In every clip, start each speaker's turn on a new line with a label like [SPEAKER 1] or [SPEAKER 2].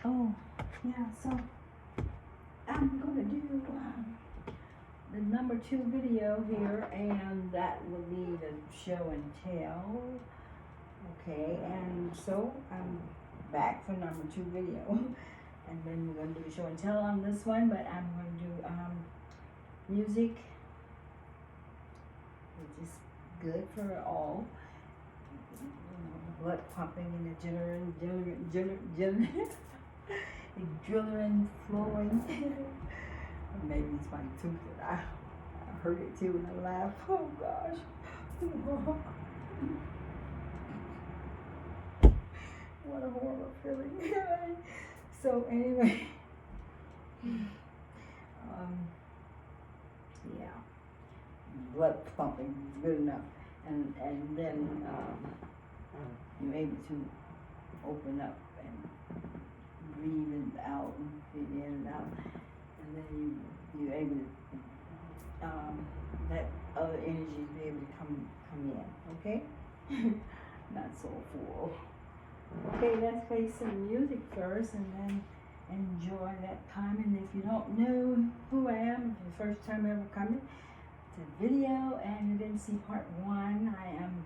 [SPEAKER 1] Oh, yeah, so I'm gonna do the number 2 video here, and that will be the show and tell. Okay, and so I'm back for number 2 video, and then we're gonna do the show and tell on this one, but I'm gonna do music, which is good for all. Blood pumping and the adrenaline flowing. Maybe it's my tooth that I heard it too when I laughed. Oh gosh. What a horrible feeling. So anyway, yeah, blood pumping is good enough, and then you're able to open up and breathe it out and breathe in and out, and then you're able to let other energies be able to come in. Okay, not so full. Okay, let's play some music first, and then enjoy that time. And if you don't know who I am, if it's the first time ever coming to the video and you didn't see part 1, I am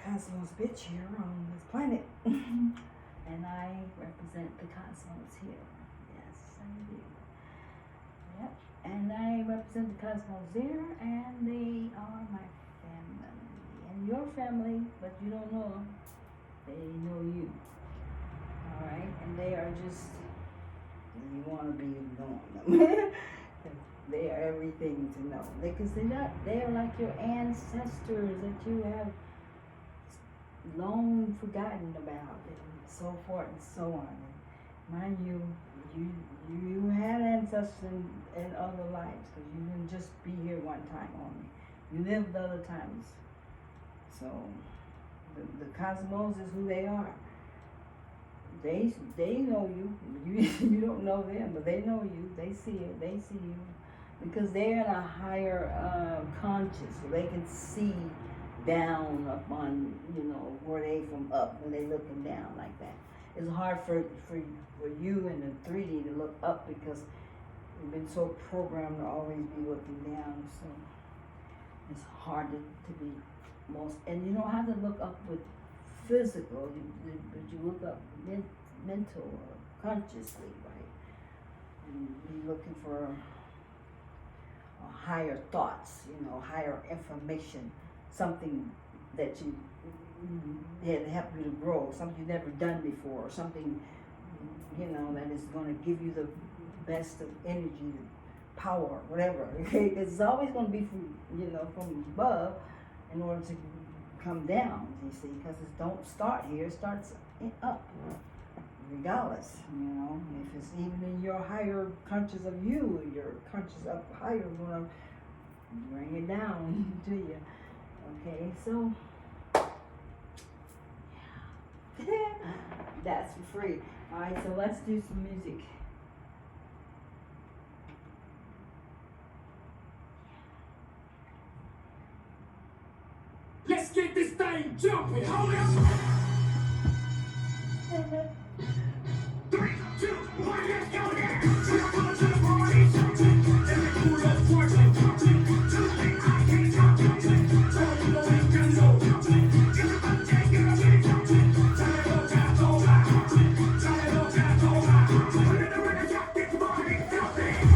[SPEAKER 1] Cosmos bitch here on this planet. And I represent the cosmos here. Yes, I do. Yep. And I represent the cosmos there, and they are my family. And your family, but you don't know them. They know you. Alright? And they are just, you want to be knowing them. They are everything to know. Because they are like your ancestors that you have long forgotten about, and so forth and so on. And mind you, you had ancestors in other lives, because you didn't just be here one time only. You lived other times. So the cosmos is who they are. They know you. You don't know them, but they know you. They see it. They see you, because they're in a higher conscious, so they can see down upon, where they from up when they looking down like that. It's hard for you in the 3D to look up, because you've been so programmed to always be looking down. So it's hard to be most, and you don't have to look up with physical, but you look up mental or consciously, right? And you're looking for higher thoughts, higher information, something that that help you to grow, something you've never done before, something that is going to give you the best of energy, power, whatever. Okay, because it's always going to be from above in order to come down. You see, because it don't start here; it starts up. Regardless, if it's even in your higher conscious of you, your conscious up higher going to bring it down to you. Okay, so that's for free. All right, so let's do some music.
[SPEAKER 2] Let's get this thing jumping, homie. 3, 2, 1, let's go there. To the party, every cool up fortune. Something I can't stop. So you know it's gonna go. Everybody take it up in it. We're gonna rock this party, jumping.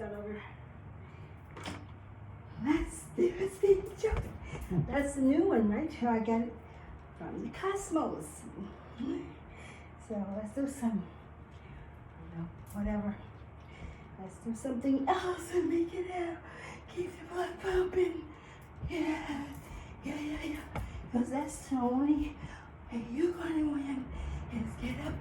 [SPEAKER 1] start over. Let's do a Steve Jobs. That's the new one, right? I got it from the Cosmos. So let's do some, whatever. Let's do something else and make it out. Keep the blood pumping. Yeah. Because that's the only way you're going to win is get up.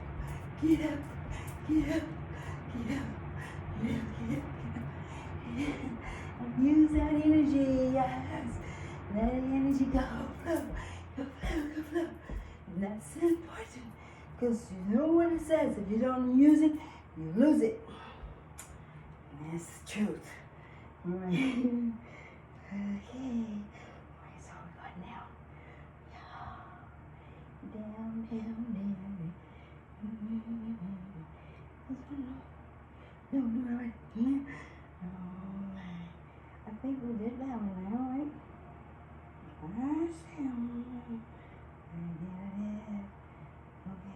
[SPEAKER 1] And use that energy, yes. Let the energy go, flow. And that's important. Because you know what it says, if you don't use it, you lose it. And that's the truth. Alright. Okay. Alright, so we're going now. Down. No, right. Alright. I think we did that one now, right? Last down. Okay.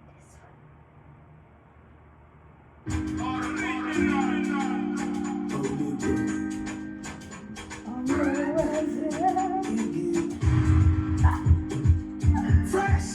[SPEAKER 1] This one.
[SPEAKER 2] Fresh.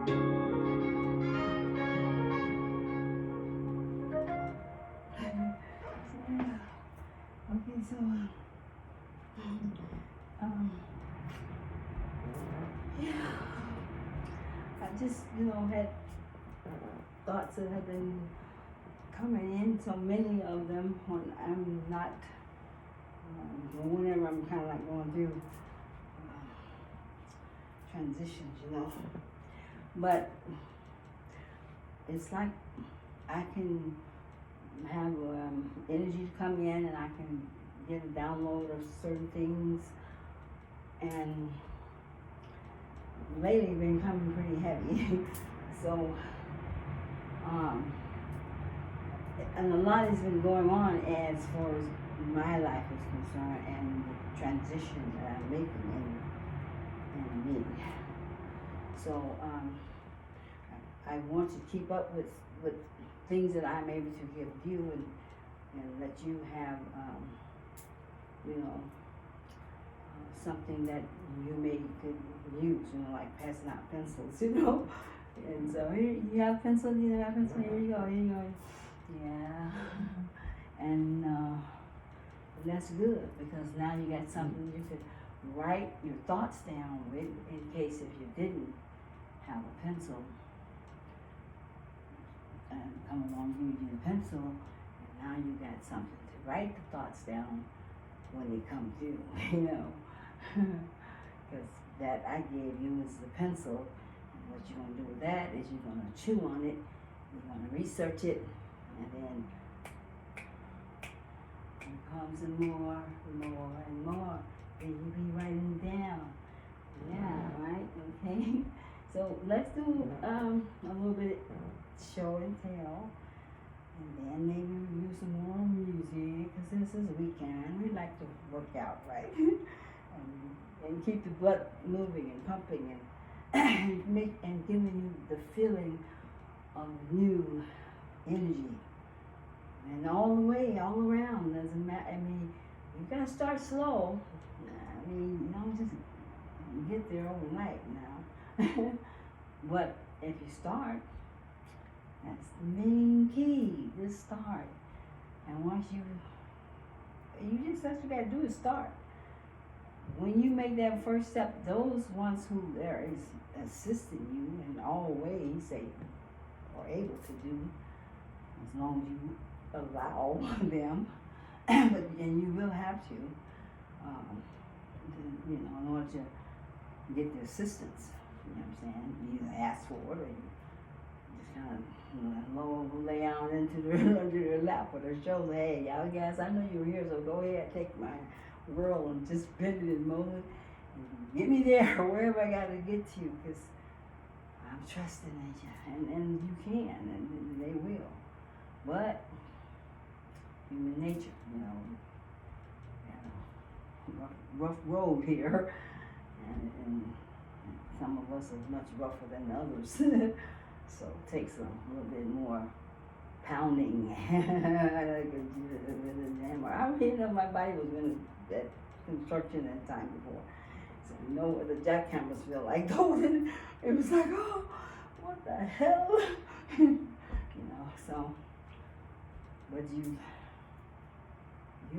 [SPEAKER 1] Okay, so yeah, I just had thoughts that have been coming in, so many of them when I'm not, whenever I'm kind of like going through transitions, but it's like I can have energy to come in and I can get a download of certain things, and lately been coming pretty heavy. So and a lot has been going on as far as my life is concerned and the transition that I'm making in me. So I want to keep up with things that I'm able to give you and let you have something that you may could use, like passing out pencils, And so here you have pencil, here you go. Yeah. And that's good because now you got something you could write your thoughts down with in case if you didn't have a pencil. And come along, give you a pencil, and now you got something to write the thoughts down when they come due, Because that I gave you is the pencil, and what you're going to do with that is you're going to chew on it, you're going to research it, and then it comes in more and more, and you be writing down. Yeah, right? Okay. So let's do a little bit show and tell, and then maybe review some more music, because this is a weekend. We like to work out, right? and keep the blood moving and pumping and giving you the feeling of new energy. And all the way, all around, doesn't matter. I mean, you gotta start slow. I mean, just get there overnight now. But if you start, that's the main key. Just start. And once that's what you gotta do is start. When you make that first step, those ones who there is assisting you in all ways they are able to do, as long as you allow them, and you will have to, in order to get the assistance. You know what I'm saying? You either ask for it or you just kind of lay down under their lap or their shoulder. Hey, y'all guys, I know you're here, so go ahead, take my whirl and just bend it and mold it and get me there wherever I gotta get to, because I'm trusting in you, and you can, and they will. But human nature, rough road here, and some of us are much rougher than others, so it takes a little bit more pounding. I mean, my body was in that construction that time before, so I know what the jackhammers feel like. Though it was like, oh, what the hell, So, but you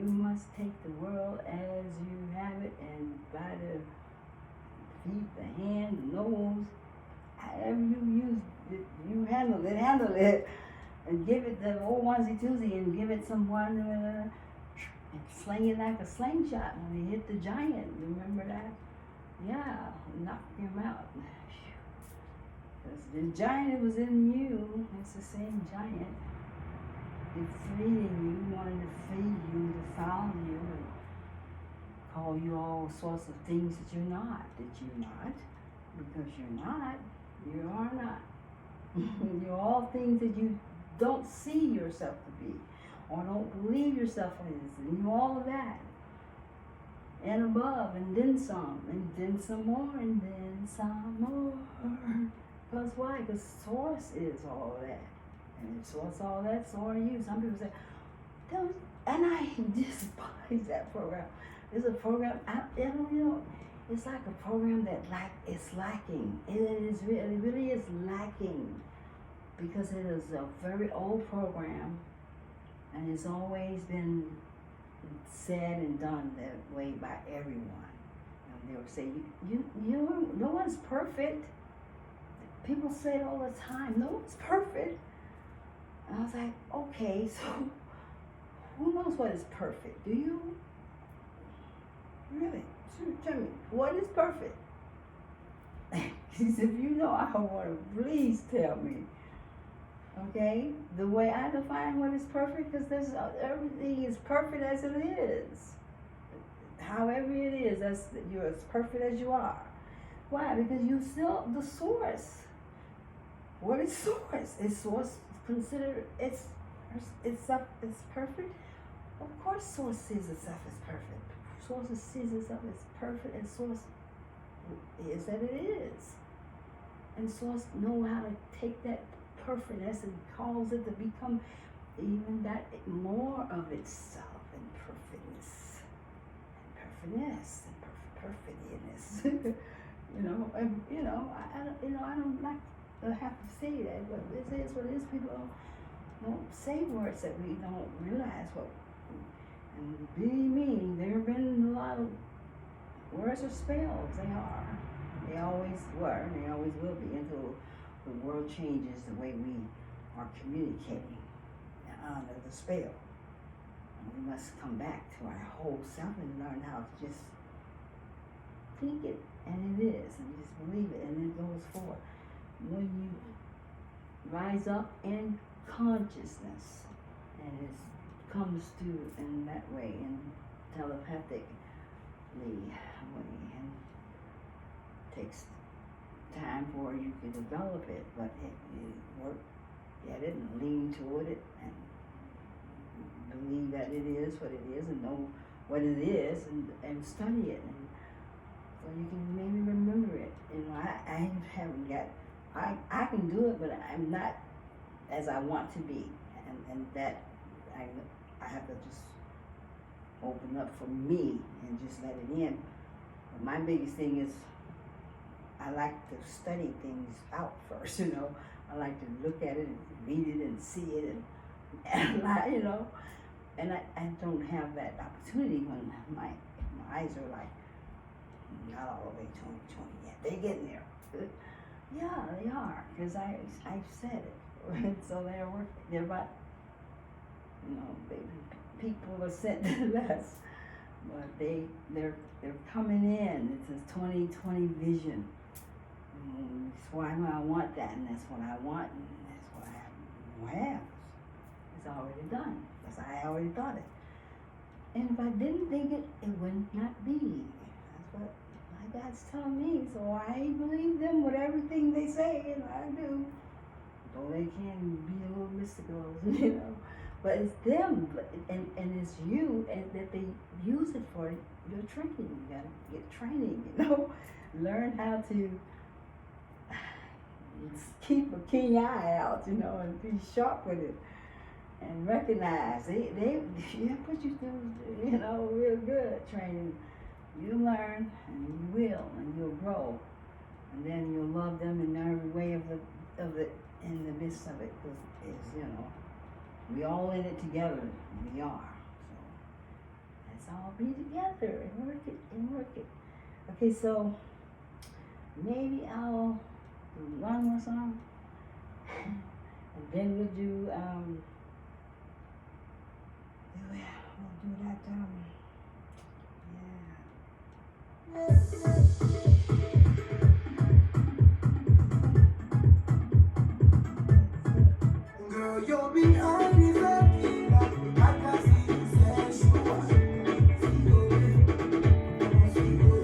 [SPEAKER 1] must take the world as you have it, and by the feet, the hand, the nose, however you use it, you handle it, and give it the old onesie-twosie, and give it someone, and sling it like a slingshot when he hit the giant. Remember that? Yeah, knock him out. Because the giant that was in you, it's the same giant. It's feeding you, wanting to feed you, to follow you, and call you all sorts of things that you're not. Because you're not. You are not. You're all things that you don't see yourself to be, or don't believe yourself is, and you all of that. And above, and then some more, and then some more. Because why? Because Source is all of that. And if Source all that, so are you. Some people say, and I despise that program. It's a program, it's like a program that it's lacking. It really is lacking because it is a very old program, and it's always been said and done that way by everyone. And they'll say, you know, no one's perfect. People say it all the time. No one's perfect. And I was like, okay, so who knows what is perfect? Do you? Really? Tell me, what is perfect? He said, if you know, I want to, please tell me. Okay? The way I define what is perfect, because everything is perfect as it is. However it is, you're as perfect as you are. Why? Because you still the source. What is source? Is source considered it's perfect? Of course source sees itself as perfect. Source sees itself as perfect, and source is that it is. And source know how to take that perfectness and cause it to become even that more of itself, and perfectness and perfectness. You know, and I don't like to have to say that, but it is what it is. People don't say words that we don't realize what. And believe me, there have been a lot of words are spells. They are. They always were, and they always will be until the world changes the way we are communicating under the spell. And we must come back to our whole self and learn how to just think it, and it is, and just believe it, and it goes forward. When you rise up in consciousness, and it comes through in that way, in telepathically way, and takes time for you to develop it, but it work at it and lean toward it and believe that it is what it is and know what it is and study it, and so you can maybe remember it. You know, I haven't got, I can do it, but I'm not as I want to be, and that I have to just open up for me and just let it in. But my biggest thing is I like to study things out first, you know. I like to look at it and read it and see it and you know. And I don't have that opportunity when my eyes are like not all the way 2020 yet. They're getting there. Yeah, they are, because I've said it. And so they're working. They're about, you know, people are sent less, but they're coming in. It's a 2020 vision. That's why I want that, and that's what I want, and that's what I have. It's already done, because I already thought it. And if I didn't think it, it would not be. That's what my God's telling me. So I believe them with everything they say, and I do. Though they can be a little mystical, you know. But it's them, and it's you, and that they use it for your training. You gotta get training, you know. Learn how to keep a keen eye out, you know, and be sharp with it, and recognize they put you through, you know, real good training. You learn, and you will, and you'll grow, and then you'll love them in every way of it, in the midst of it, because it's, you know, we all in it together. We are. So let's all be together and work it. Okay, so maybe I'll do one more song, and then we'll do we'll do that
[SPEAKER 2] Girl, you're behind me, looking back. I can see you sensual.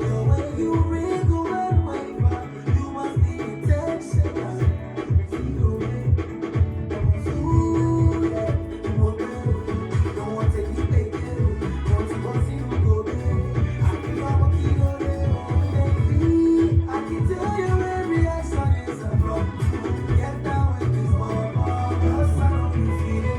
[SPEAKER 2] The way you wriggle and waver, you must be intentional. Don't want to keep it ill. Want to go see you go there. I think I'm a kilo there. I can tell your reaction is a problem. Get down with this mama. I know you feel it.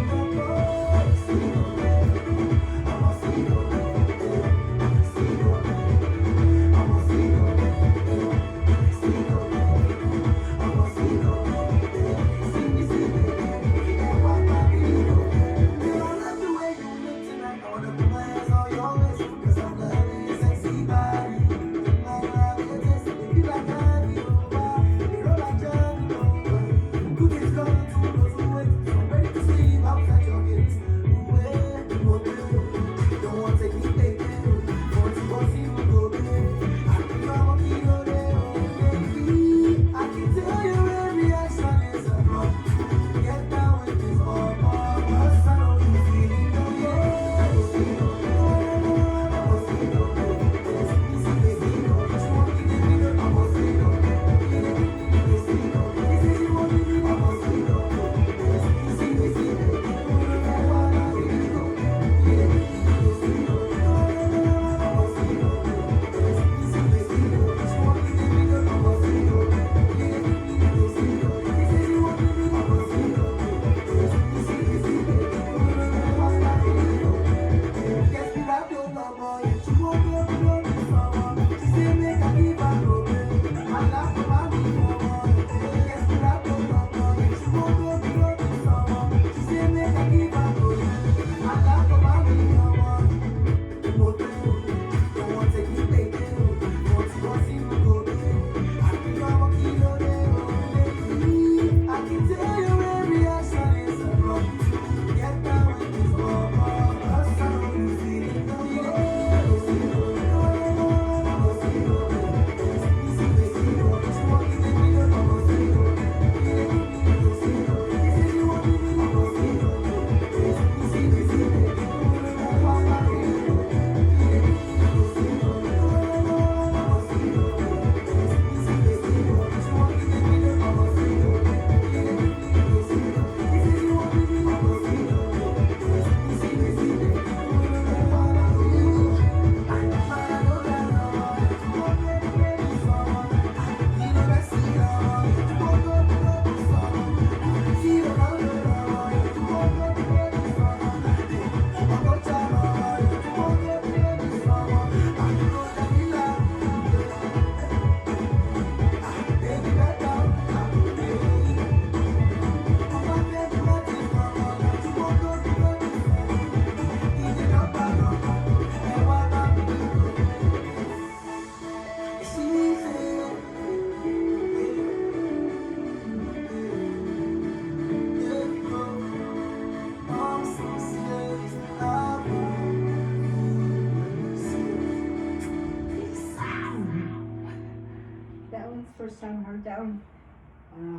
[SPEAKER 1] first time I heard that one.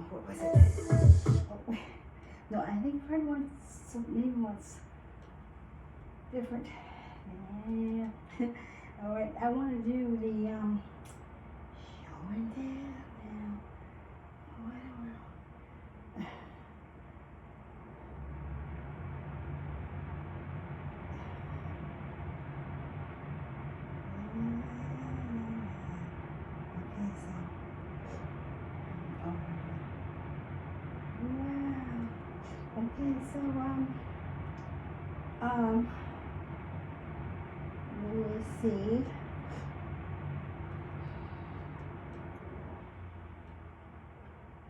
[SPEAKER 1] What was it? Oh, no, I think I heard one, maybe once different. Yeah. All right, I want to do the show and tell now. Oh, I don't know. Okay, so. Oh. Wow. Okay, so let me see.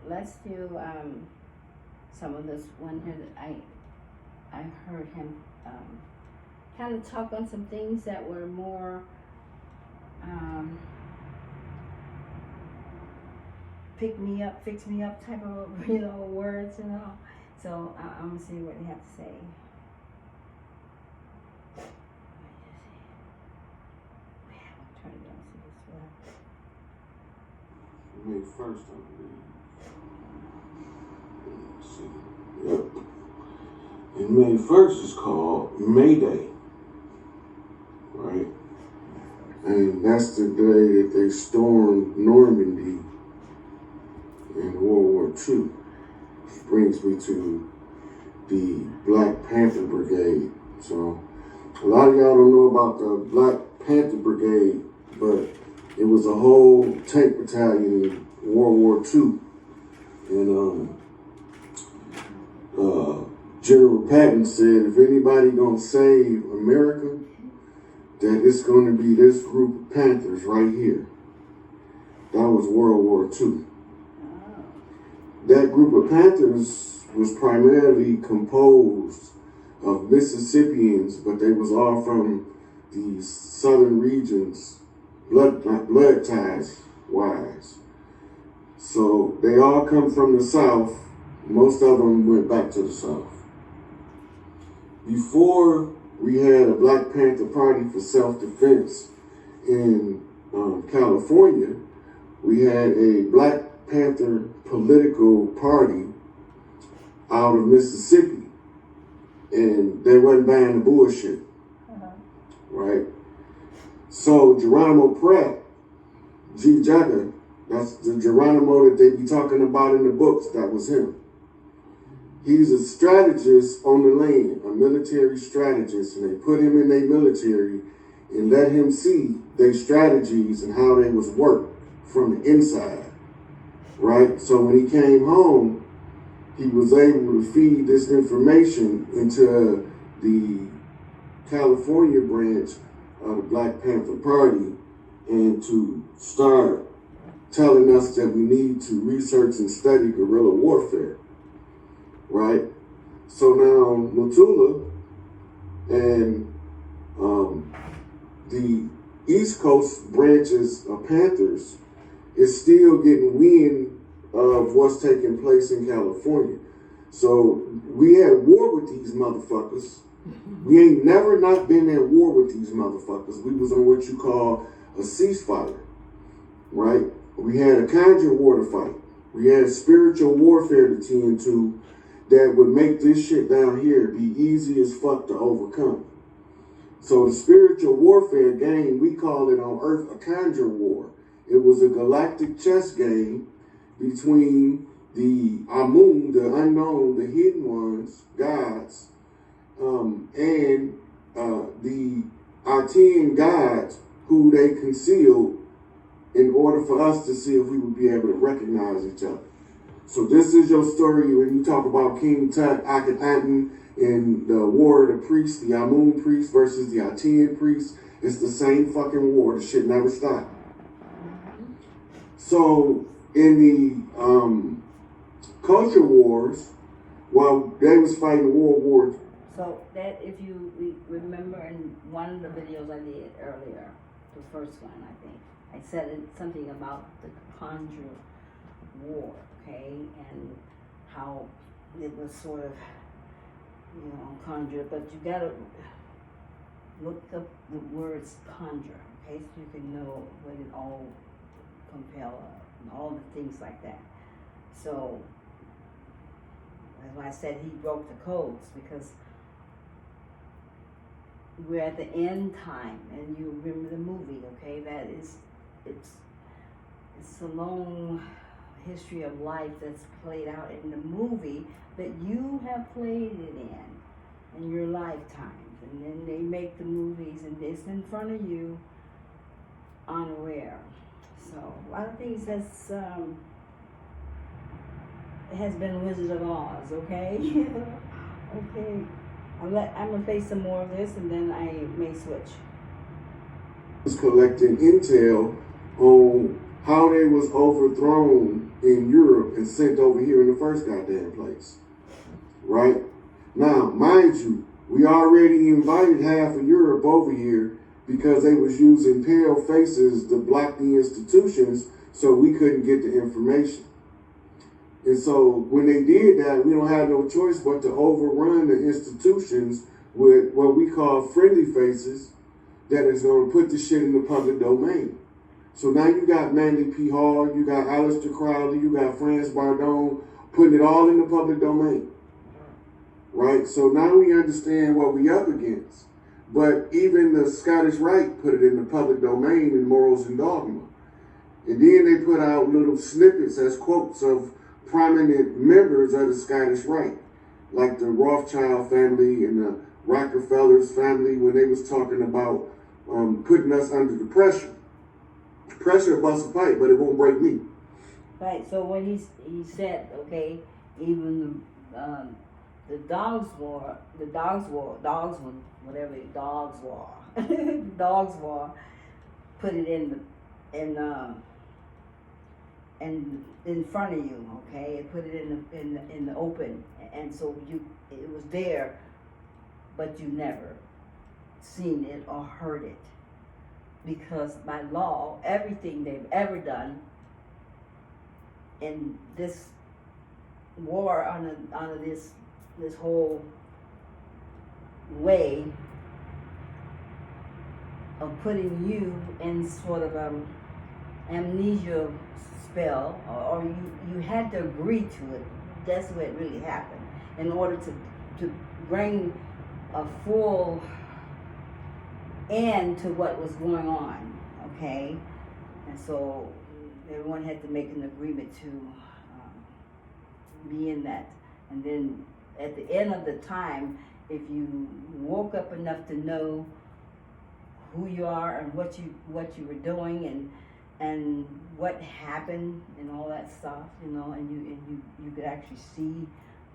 [SPEAKER 1] Let's do some of this one here that I heard him kind of talk on some things that were more pick me up, fix me up type of words, So I'm gonna see what he have to say. Try to see this one.
[SPEAKER 3] May 1st, I believe. Let's see. Yep. And May 1st is called May Day. Right? And that's the day that they stormed Normandy in World War II. Which brings me to the Black Panther Brigade. So, a lot of y'all don't know about the Black Panther Brigade, but it was a whole tank battalion in World War II. And General Patton said, if anybody gonna save America, that it's gonna be this group of Panthers right here. That was World War II. That group of Panthers was primarily composed of Mississippians, but they was all from the southern regions, blood ties wise. So they all come from the South. Most of them went back to the South. Before we had a Black Panther Party for self-defense in California, we had a Black Panther political party out of Mississippi, and they wasn't buying the bullshit, right? So Geronimo Pratt, G. Jagger, that's the Geronimo that they be talking about in the books, that was him. He's a strategist on the land, a military strategist, and they put him in their military and let him see their strategies and how they was worked from the inside, right? So when he came home, he was able to feed this information into the California branch of the Black Panther Party and to start telling us that we need to research and study guerrilla warfare, right? So now Mutula and the East Coast branches of Panthers is still getting wind of what's taking place in California. So we had war with these motherfuckers. We ain't never not been at war with these motherfuckers. We was on what you call a ceasefire, right? We had a conjure war to fight. We had spiritual warfare to tend to that would make this shit down here be easy as fuck to overcome. So the spiritual warfare game, we call it on Earth a conjure war. It was a galactic chess game between the Amun, the unknown, the hidden ones, gods, and the Artean gods who they concealed in order for us to see if we would be able to recognize each other. So this is your story when you talk about King Tut, Akhenaten, and the war of the priests, the Amun priest versus the Artean priest. It's the same fucking war. The shit never stopped. So in the culture wars, while they was fighting World War.
[SPEAKER 1] So that, if you remember in one of the videos I did earlier, the first one I think, I said something about the conjure war, okay, and how it was sort of, conjure, but you gotta look up the words conjure, okay, so you can know what it all compel of. and all the things like that. So that's why I said he broke the codes, because we're at the end time, and you remember the movie, okay? That is, it's a long history of life that's played out in the movie that you have played it in your lifetimes, and then they make the movies, and it's in front of you, unaware. So a lot of things that's has been Wizard of Oz, okay? Okay. I'm gonna play some more of this, and then I may switch.
[SPEAKER 3] Was collecting intel on how they was overthrown in Europe and sent over here in the first goddamn place. Right? Now, mind you, we already invited half of Europe over here because they was using pale faces to block the institutions so we couldn't get the information. And so when they did that, we don't have no choice but to overrun the institutions with what we call friendly faces that is going to put the shit in the public domain. So now you got Mandy P. Hall, you got Aleister Crowley, you got France Bardone, putting it all in the public domain. Right? So now we understand what we up against. But even the Scottish Rite put it in the public domain in Morals and Dogma. And then they put out little snippets as quotes of prominent members of the Scottish Rite, like the Rothschild family and the Rockefellers family, when they was talking about putting us under the pressure. Pressure busts a pipe, but it won't break me.
[SPEAKER 1] Right. So when he said, okay, even the dogs war, put it in front of you, okay? It put it in the open, and so it was there, but you never seen it or heard it, because by law, everything they've ever done in this war under this whole way of putting you in sort of amnesia spell, or you had to agree to it. That's what really happened, in order to bring a full end to what was going on, okay? And so everyone had to make an agreement to be in that. And then at the end of the time, if you woke up enough to know who you are and what you were doing and what happened and all that stuff, you know, and you could actually see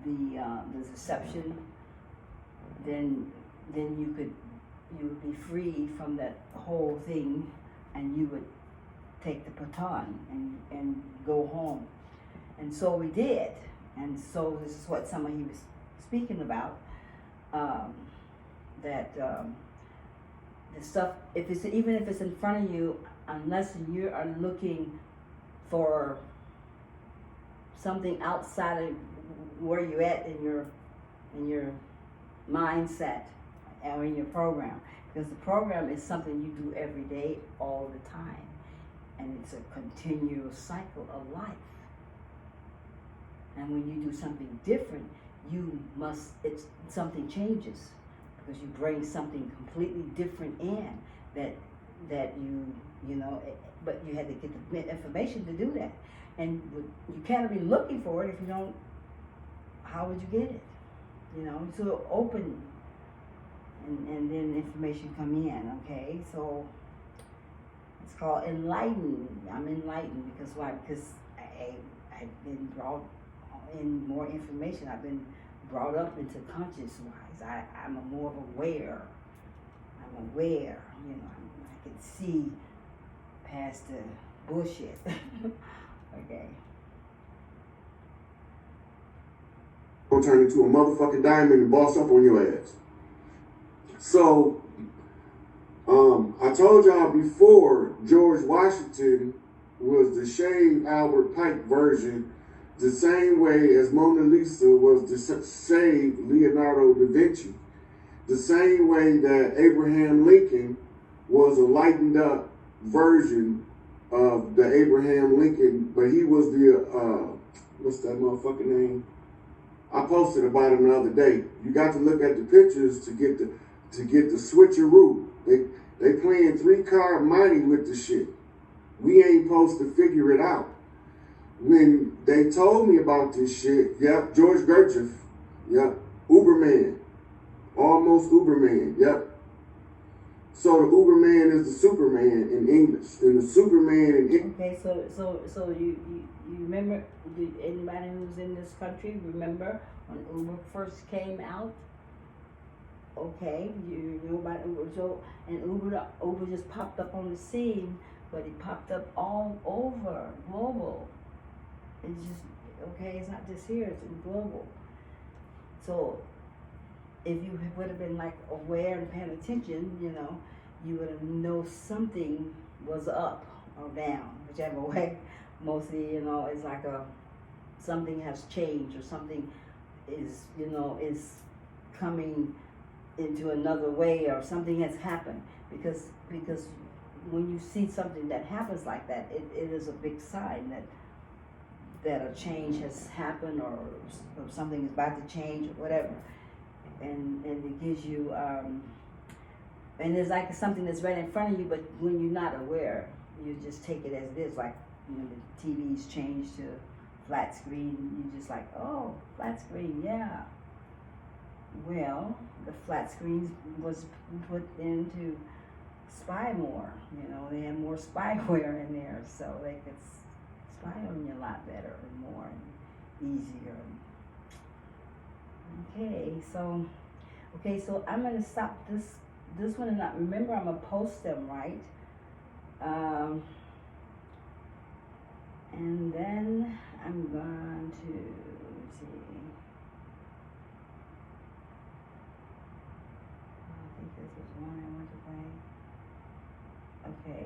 [SPEAKER 1] the deception, then you would be free from that whole thing, and you would take the baton and go home. And so we did. And so this is what somebody was speaking about, that the stuff, even if it's in front of you, unless you are looking for something outside of where you're at in your mindset or in your program, because the program is something you do every day, all the time, and it's a continuous cycle of life. And when you do something different, something changes, because you bring something completely different in that you know, but you had to get the information to do that. And you can't be looking for it if you don't, how would you get it? You know, so open, and then information come in, okay? So it's called enlightened. I'm enlightened because why? Because I've been brought in more information. I've been brought up into conscious-wise. I'm more aware. I'm aware, you know, I can see past the bullshit. Okay.
[SPEAKER 3] Gonna turn into a motherfucking diamond and boss up on your ass. So, I told y'all before, George Washington was the shaved Albert Pike version, the same way as Mona Lisa was the shaved Leonardo da Vinci, the same way that Abraham Lincoln was a lightened up version of the Abraham Lincoln, but he was the what's that motherfucking name? I posted about him the other day. You got to look at the pictures to get the switcheroo. They playing 3-card mighty with the shit. We ain't supposed to figure it out. When they told me about this shit, yep, George Gershon, yep, Uberman, almost Uberman, yep. So the Uberman is the Superman in English, and the Superman in English.
[SPEAKER 1] Okay, so you remember, did anybody who's in this country remember when Uber first came out? Okay, you know about Uber, so, and Uber just popped up on the scene, but it popped up all over, global. It's just, okay, it's not just here, it's in global. So, if you would have been like aware and paying attention, you know, you would have known something was up or down, whichever way. Mostly, you know, it's like something has changed or something is, you know, is coming into another way or something has happened. Because when you see something that happens like that, it is a big sign that a change has happened or something is about to change or whatever. And it gives you, and it's like something that's right in front of you, but when you're not aware, you just take it as it is. Like, you know, the TV's changed to flat screen, you just like, oh, flat screen, yeah. Well, the flat screen was put into spy more, you know, they had more spyware in there, so they could spy on you a lot better and more and easier. Okay, so I'm gonna stop this one, and not remember I'm gonna post them, right? And then I'm going to see. I think this was one I want to play. Okay.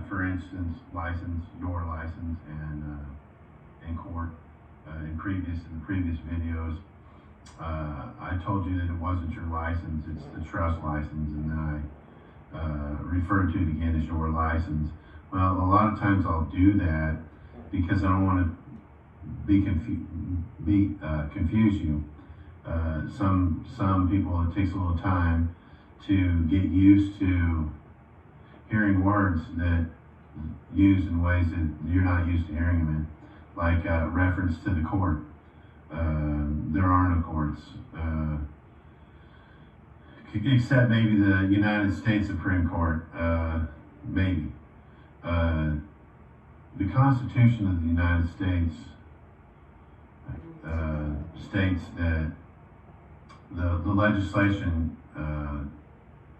[SPEAKER 4] For instance, your license, and in court, in the previous videos, I told you that it wasn't your license, it's the trust license, and then I referred to it again as your license. Well, a lot of times I'll do that because I don't want to confuse you. Some people, it takes a little time to get used to hearing words that used in ways that you're not used to hearing them in, like reference to the court. There are no courts, except maybe the United States Supreme Court, maybe. The Constitution of the United States states that the legislation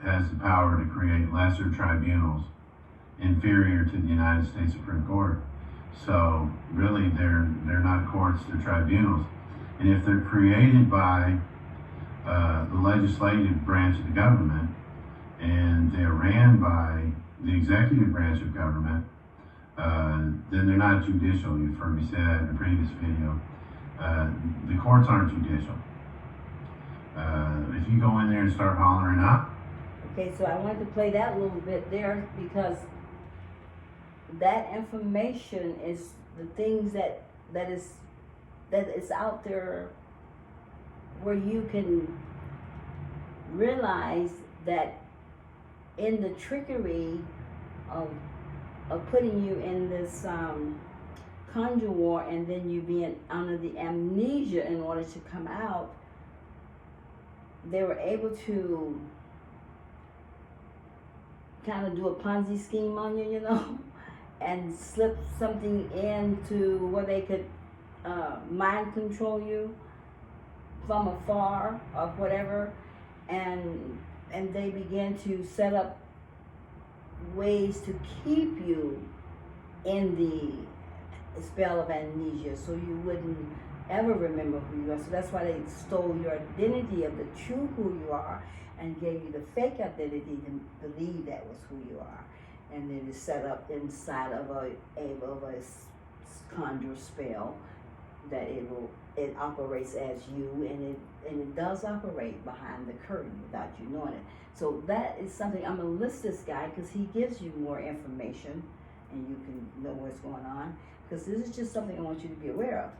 [SPEAKER 4] has the power to create lesser tribunals inferior to the United States Supreme Court. So really, they're not courts, they're tribunals. And if they're created by the legislative branch of the government, and they're ran by the executive branch of government, then they're not judicial. You've heard me say that in a previous video. The courts aren't judicial. If you go in there and start hollering up.
[SPEAKER 1] Okay, so I wanted to play that a little bit there because that information is the things that is out there where you can realize that in the trickery of putting you in this conjure war, and then you being under the amnesia in order to come out, they were able to kind of do a Ponzi scheme on you, you know, and slip something into where they could mind control you from afar or whatever, and they began to set up ways to keep you in the spell of amnesia, so you wouldn't ever remember who you are. So that's why they stole your identity of the true who you are and gave you the fake identity to believe that was who you are. And then it's set up inside of a conjure spell that it will it operates as you, and it does operate behind the curtain without you knowing it. So that is something, I'm gonna list this guy because he gives you more information and you can know what's going on, because this is just something I want you to be aware of.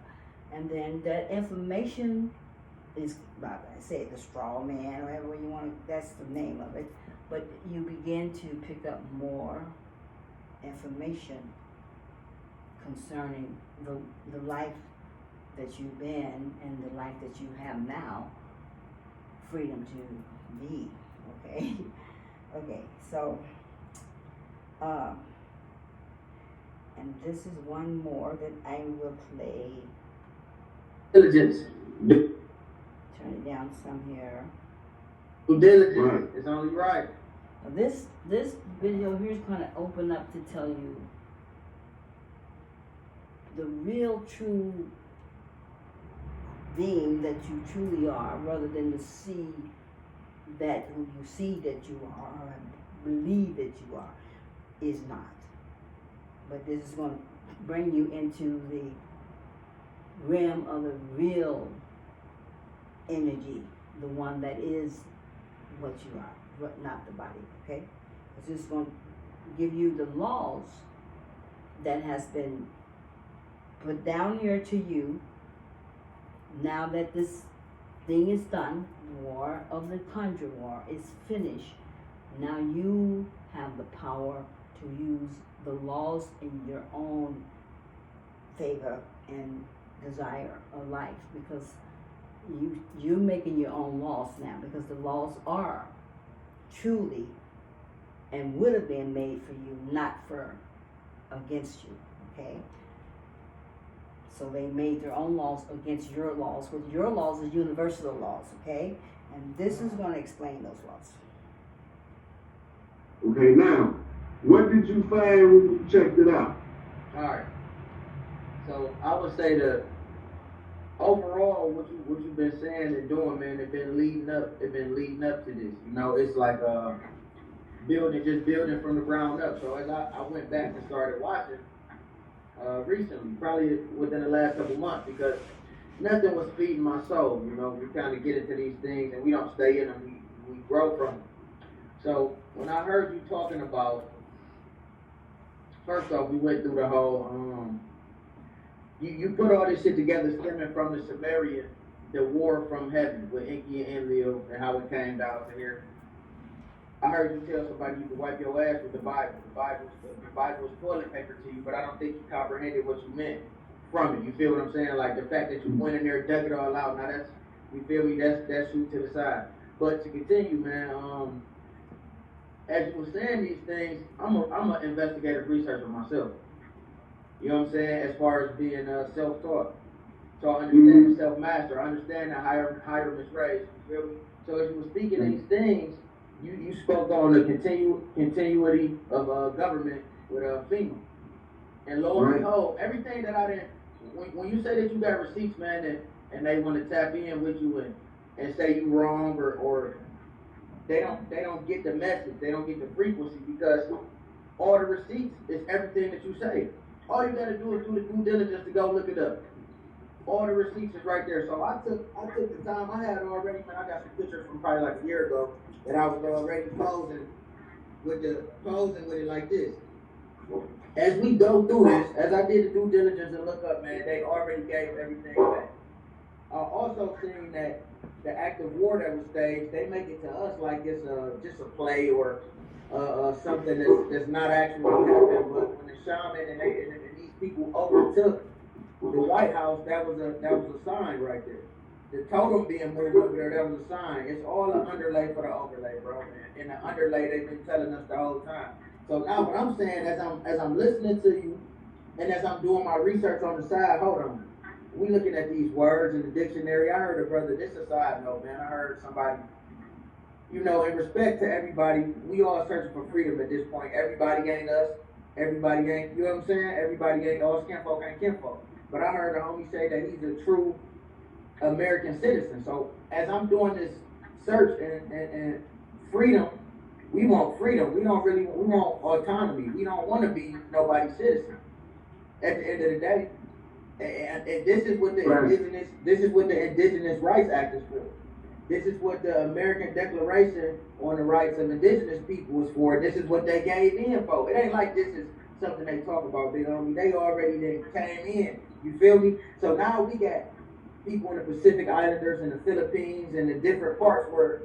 [SPEAKER 1] And then that information is, like I say, the straw man, or whatever you want to, that's the name of it. But you begin to pick up more information concerning the life that you've been and the life that you have now, freedom to be, okay? Okay, so, and this is one more that I will play.
[SPEAKER 5] Diligence.
[SPEAKER 1] Turn it down some here.
[SPEAKER 5] Due diligence.
[SPEAKER 3] Right.
[SPEAKER 5] It's only right.
[SPEAKER 1] Now this video here is going to open up to tell you the real true being that you truly are, rather than to see that who you see that you are and believe that you are is not. But this is going to bring you into the realm of the real energy, the one that is what you are, but not the body, okay? It's just going to give you the laws that has been put down here to you. Now that this thing is done, the war of the conjure war is finished, now you have the power to use the laws in your own favor and desire of life, because you're making your own laws now, because the laws are truly and would have been made for you, not for against you, okay? So they made their own laws against your laws, but your laws is universal laws, okay? And this is going to explain those laws.
[SPEAKER 3] Okay, now, what did you find when you checked it out?
[SPEAKER 5] Alright. So I would say that overall what you've been saying and doing, man, it been leading up to this. You know, it's like building from the ground up. So as I went back and started watching recently, probably within the last couple months, because nothing was feeding my soul. You know, we kind of get into these things and we don't stay in them, we grow from them. So when I heard you talking about, first off, we went through the whole, you put all this shit together stemming from the Sumerian, the war from heaven with Enki and Enlil and how it came down to here. I heard you tell somebody you could wipe your ass with the Bible. The Bible was toilet paper to you, but I don't think you comprehended what you meant from it. You feel what I'm saying? Like the fact that you went in there, dug it all out. Now that's, you feel me? That's shoot to the side. But to continue, man, as you were saying these things, I'm a investigative researcher myself. You know what I'm saying? As far as being self-taught. So I understand the self-master. I understand the higher misraised. You feel me? So as you were speaking these things, you spoke on the continuity of government with FEMA. And lo and behold, everything that I didn't, when you say that you got receipts, man, and they want to tap in with you and say you wrong, or they don't get the message, they don't get the frequency, because all the receipts is everything that you say. All you gotta do is do the due diligence to go look it up. All the receipts is right there. So I took the time I had already, man. I got some pictures from probably like a year ago that I was already posing with it like this. As we go through this, as I did the due diligence and look up, man, they already gave everything back. I also seen that the act of war that was staged, they make it to us like it's just a play or something that's not actually happening. But when the shaman and these people overtook the White House, that was a sign right there. The totem being moved over there, that was a sign. It's all an underlay for the overlay, bro, man. And the underlay they've been telling us the whole time. So now what I'm saying, as I'm listening to you, and as I'm doing my research on the side, hold on. We looking at these words in the dictionary. I heard a brother, this is a side note, man. I heard somebody, you know, in respect to everybody, we all searching for freedom at this point. Everybody ain't us. Everybody ain't, you know what I'm saying? Everybody ain't us. Kinfolk ain't kinfolk. But I heard a homie say that he's a true American citizen. So as I'm doing this search and freedom, we want freedom. We want autonomy. We don't want to be nobody's citizen. At the end of the day, And this is what the
[SPEAKER 3] Right.
[SPEAKER 5] indigenous rights act is for. This is what the American Declaration on the Rights of Indigenous People is for. This is what they gave in for. It ain't like this is something they talk about, big homie. They already then came in. You feel me? So now we got people in the Pacific Islanders and the Philippines and the different parts where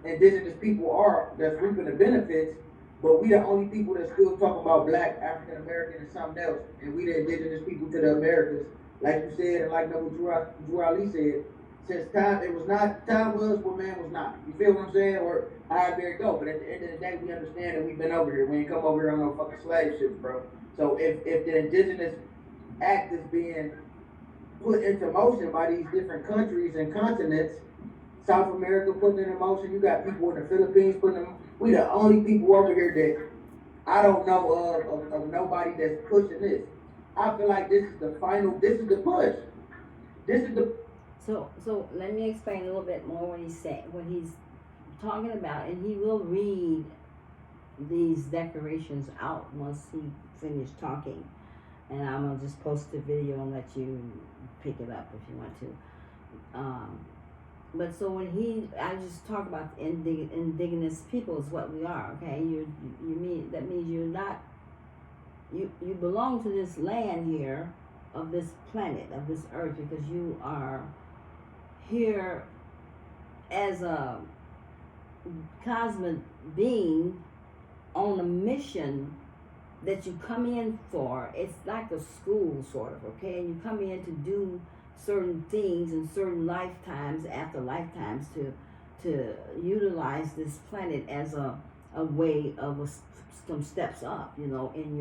[SPEAKER 5] indigenous people are that's reaping the benefits, but we the only people that still talk about black, African American, and something else, and we the indigenous people to the Americas, like you said, and like Noble Drew Ali said, since time it was not, time was what man was not. You feel what I'm saying? Or however it go. But at the end of the day, we understand that we've been over here. We ain't come over here on no fucking slave ship, bro. So if the indigenous act is being put into motion by these different countries and continents, South America putting it in motion, you got people in the Philippines putting them. We the only people over here that I don't know of nobody that's pushing this. I feel like this is the final. This is the push. This is the.
[SPEAKER 1] So let me explain a little bit more what he's talking about, and he will read these declarations out once he finished talking, and I'm gonna just post the video and let you pick it up if you want to. But so when I just talk about indigenous people is what we are, okay? You mean that means you're not. You belong to this land here, of this planet, of this earth, because you are here as a cosmic being on a mission that you come in for. It's like a school, sort of, okay? And you come in to do certain things in certain lifetimes, after lifetimes, to utilize this planet as a way of some steps up, you know, in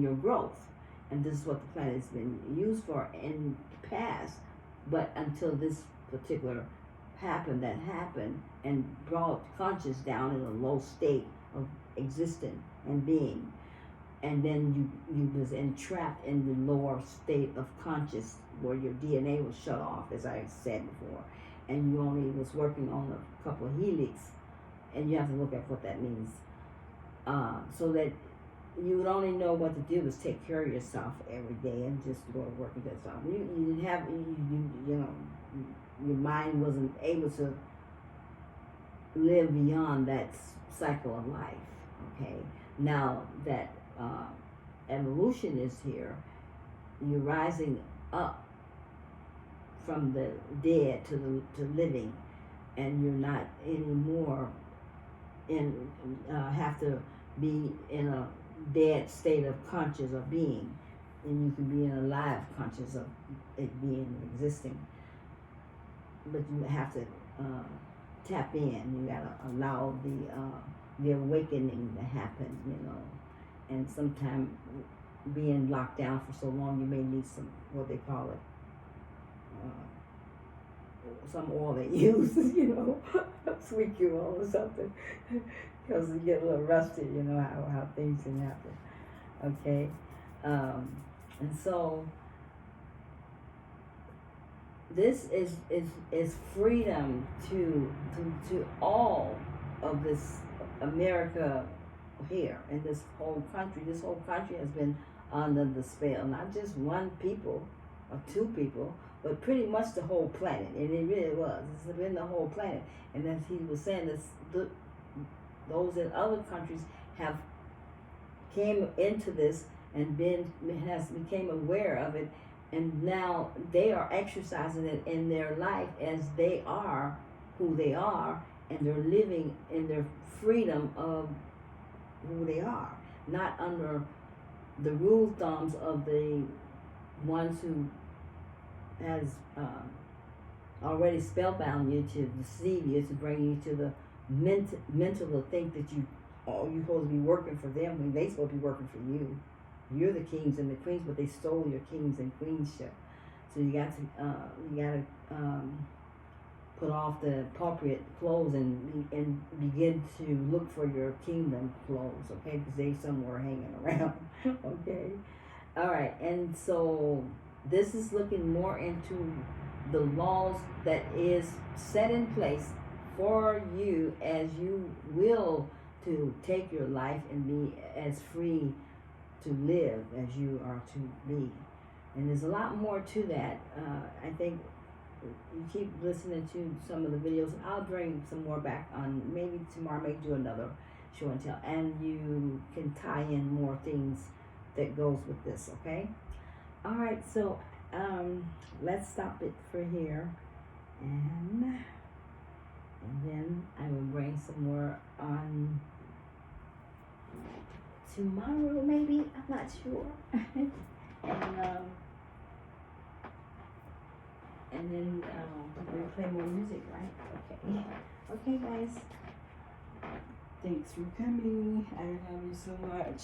[SPEAKER 1] your growth. And this is what the planet has been used for in the past. But until this particular happened and brought conscious down in a low state of existing and being, and then you was entrapped in the lower state of conscious where your DNA was shut off, as I said before, and you only was working on a couple of helix, and you have to look at what that means, so that you would only know what to do is take care of yourself every day and just go to work and do something. You didn't have, you know, your mind wasn't able to live beyond that cycle of life, okay? Now that evolution is here, you're rising up from the dead to living, and you're not anymore have to be in a dead state of conscious of being, and you can be in a live conscious of it being existing. But you have to tap in. You gotta allow the awakening to happen, you know. And sometimes being locked down for so long, you may need some, what they call it, some oil they use, you know, sweet oil or something, because you get a little rusty, you know, how things can happen, okay? And so this is freedom to all of this America here in this whole country. This whole country has been under the spell, not just one people or two people, but pretty much the whole planet. And it really was. It's been the whole planet. And as he was saying, those in other countries have came into this and became aware of it, and now they are exercising it in their life as they are who they are, and they're living in their freedom of who they are, not under the rule thumbs of the ones who has already spellbound you to deceive you, to bring you to the mental to think that you're supposed to be working for them when they supposed to be working for you. You're the kings and the queens, but they stole your kings and queenship. So you got to put off the appropriate clothes and begin to look for your kingdom clothes, okay? Because they somewhere hanging around, okay? All right, and so this is looking more into the laws that is set in place for you as you will to take your life and be as free to live as you are to be. And there's a lot more to that. I think you keep listening to some of the videos, and I'll bring some more back on. Maybe tomorrow I may do another show and tell, and you can tie in more things that goes with this, okay? All right, so let's stop it for here, and then I will bring some more on tomorrow, maybe. I'm not sure. and then we'll play more music, right? Okay. Okay, guys. Thanks for coming. I love you so much.